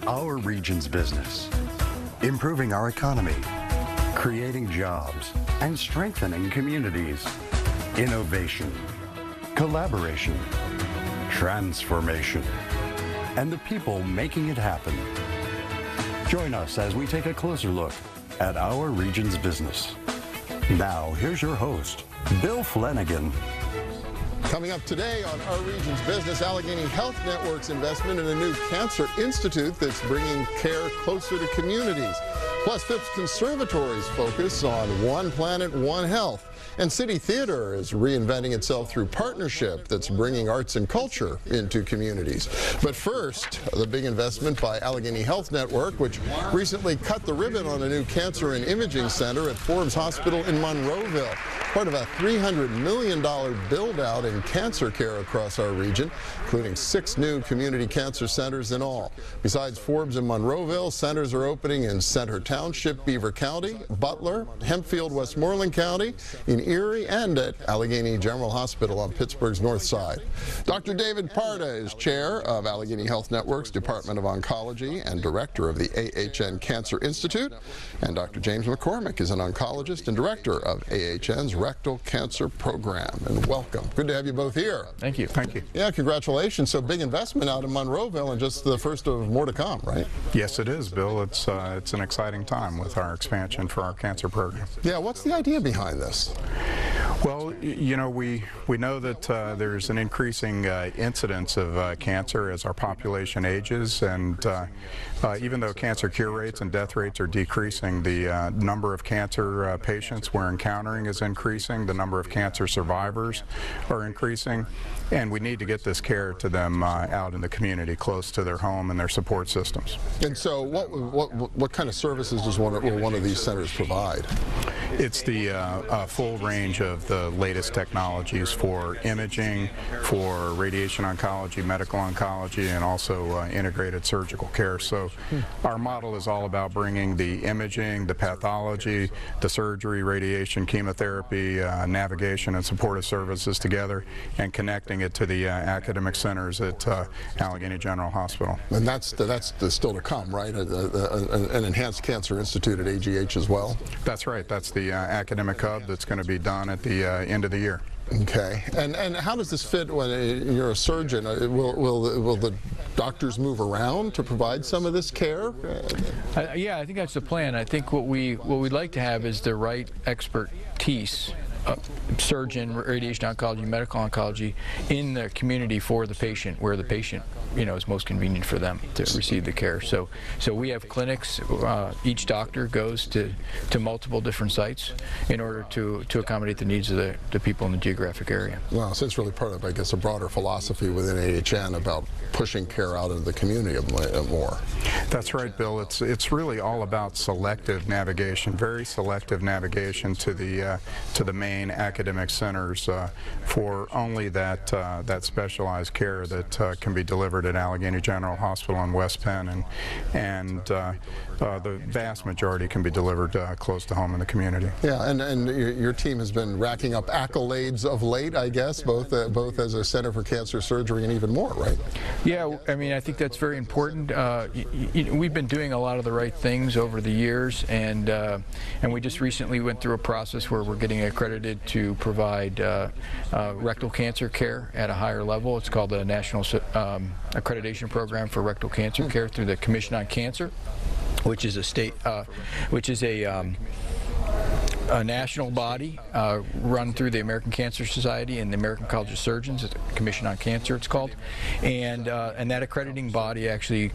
our region's business, improving our economy, creating jobs, and strengthening communities. Innovation, collaboration, transformation, and the people making it happen. Join us as we take a closer look at our region's business. Now, here's your host, Bill Flanagan. Coming up today on Our Region's Business, Allegheny Health Network's investment in a new cancer institute that's bringing care closer to communities. Plus, Phipps Conservatory's focus on One Planet, One Health. And City Theater is reinventing itself through partnership that's bringing arts and culture into communities. But first, the big investment by Allegheny Health Network, which recently cut the ribbon on a new cancer and imaging center at Forbes Hospital in Monroeville, part of a $300 million build-out in cancer care across our region, including 6 new community cancer centers in all. Besides Forbes and Monroeville, centers are opening in Center Township, Beaver County, Butler, Hempfield, Westmoreland County, in Erie, and at Allegheny General Hospital on Pittsburgh's north side. Dr. David Parda is chair of Allegheny Health Network's Department of Oncology and director of the AHN Cancer Institute. And Dr. James McCormick is an oncologist and director of AHN's Rectal Cancer Program. And welcome. Good to have you both here. Thank you. Thank you. Yeah, congratulations. So big investment out in Monroeville and just the first of more to come, right? Yes, it is, Bill. It's an exciting time with our expansion for our cancer program. Yeah, what's the idea behind this? Well, you know, we know that there's an increasing incidence of cancer as our population ages, and even though cancer cure rates and death rates are decreasing, the number of cancer patients we're encountering is increasing, the number of cancer survivors are increasing, and we need to get this care to them out in the community, close to their home and their support systems. And so what kind of services does one of these centers provide? It's the full range of the latest technologies for imaging, for radiation oncology, medical oncology, and also integrated surgical care. So our model is all about bringing the imaging, the pathology, the surgery, radiation, chemotherapy, navigation, and supportive services together and connecting it to the academic centers at Allegheny General Hospital. And that's still to come, right? An enhanced cancer institute at AGH as well? That's right. That's the academic hub that's going to be done at the end of the year. Okay. And how does this fit when you're a surgeon? Will the doctors move around to provide some of this care? Yeah, I think that's the plan. I think what we'd like to have is the right expertise, surgeon, radiation oncology, medical oncology, in the community for the patient, where the patient, is most convenient for them to receive the care. So we have clinics. Each doctor goes to multiple different sites in order to accommodate the needs of the people in the geographic area. Well, so it's really part of, I guess, a broader philosophy within AHN about pushing care out into the community more. That's right, Bill. It's really all about selective navigation, very selective navigation to the main academic centers for only that specialized care that can be delivered at Allegheny General Hospital in West Penn, and the vast majority can be delivered close to home in the community. Yeah, and your team has been racking up accolades of late, I guess, both as a Center for Cancer Surgery and even more, right? Yeah, I mean, I think that's very important. We've been doing a lot of the right things over the years, and we just recently went through a process where we're getting accredited to provide rectal cancer care at a higher level. It's called the National Accreditation Program for Rectal Cancer Care through the Commission on Cancer, which is a national body run through the American Cancer Society and the American College of Surgeons. It's a Commission on Cancer, it's called, and that accrediting body actually,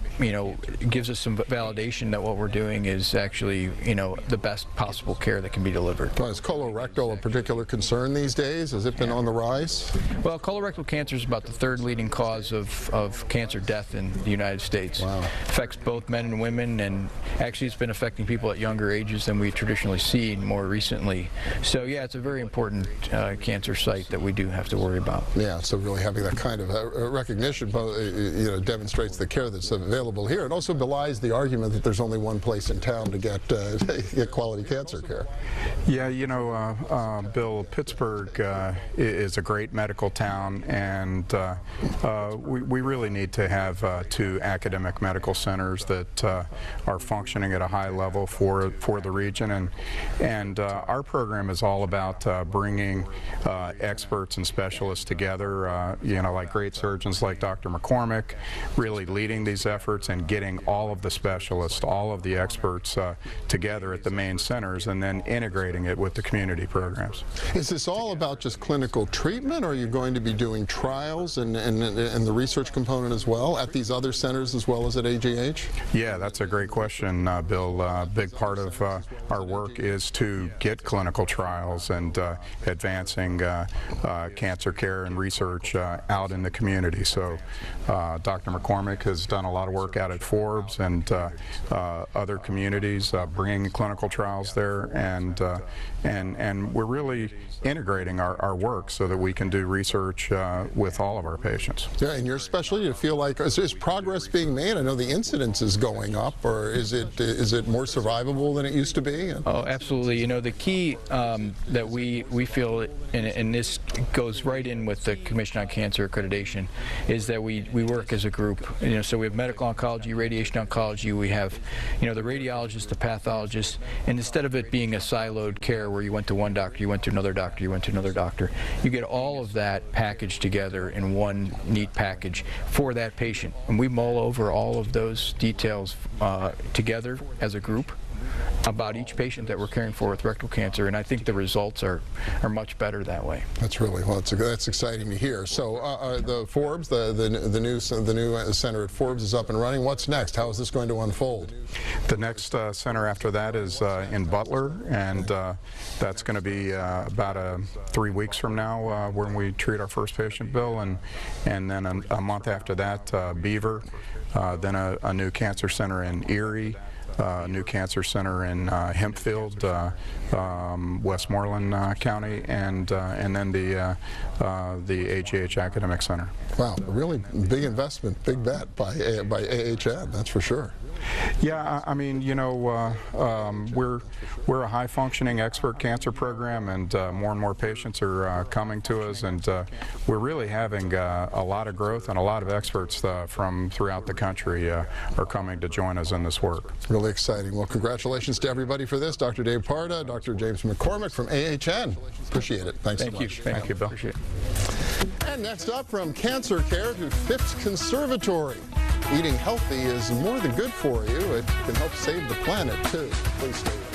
gives us some validation that what we're doing is actually, the best possible care that can be delivered. Well, is colorectal a particular concern these days? Has it been on the rise? Well, colorectal cancer is about the 3rd leading cause of cancer death in the United States. Wow. It affects both men and women, and actually it's been affecting people at younger ages than we traditionally see more recently. recently. So yeah, it's a very important cancer site that we do have to worry about. Yeah, so really having that kind of recognition, demonstrates the care that's available here. It also belies the argument that there's only one place in town to get quality cancer care. Yeah, Bill, Pittsburgh is a great medical town, and we really need to have 2 academic medical centers that are functioning at a high level for the region, and our program is all about bringing experts and specialists together, like great surgeons like Dr. McCormick, really leading these efforts and getting all of the specialists, all of the experts together at the main centers, and then integrating it with the community programs. Is this all about just clinical treatment, or are you going to be doing trials and the research component as well at these other centers as well as at AGH? Yeah, that's a great question, Bill. A big part of our work is to get clinical trials and advancing cancer care and research out in the community. So Dr. McCormick has done a lot of work out at Forbes and other communities, bringing clinical trials there, and we're really integrating our work so that we can do research with all of our patients. Yeah, and your specialty, you feel like, is progress being made? I know the incidence is going up, or is it more survivable than it used to be? Oh, absolutely. The key that we feel, and this goes right in with the Commission on Cancer Accreditation, is that we work as a group. So we have medical oncology, radiation oncology, we have the radiologist, the pathologist, and instead of it being a siloed care where you went to one doctor, you went to another doctor, you went to another doctor, you get all of that packaged together in one neat package for that patient. And we mull over all of those details together as a group about each patient that we're caring for with rectal cancer, and I think the results are much better that way. That's really, well, that's exciting to hear. So the Forbes, the new center at Forbes is up and running. What's next? How is this going to unfold? The next center after that is in Butler, and that's going to be about 3 weeks from now when we treat our first patient, Bill, and then a month after that, Beaver, then a new cancer center in Erie, a new cancer center in Hempfield, Westmoreland County, and then the AGH Academic Center. Wow, a really big investment, big bet by AHN, that's for sure. Yeah, I mean, we're a high-functioning expert cancer program, and more patients are coming to us, and we're really having a lot of growth, and a lot of experts from throughout the country are coming to join us in this work. Really exciting. Well, congratulations to everybody for this. Dr. Dave Parda, Dr. James McCormick from AHN. Appreciate it. Thanks so much. Thank you, Bill. Appreciate it. And next up, from cancer care to Phipps Conservatory. Eating healthy is more than good for you. It can help save the planet, too. Please stay with us.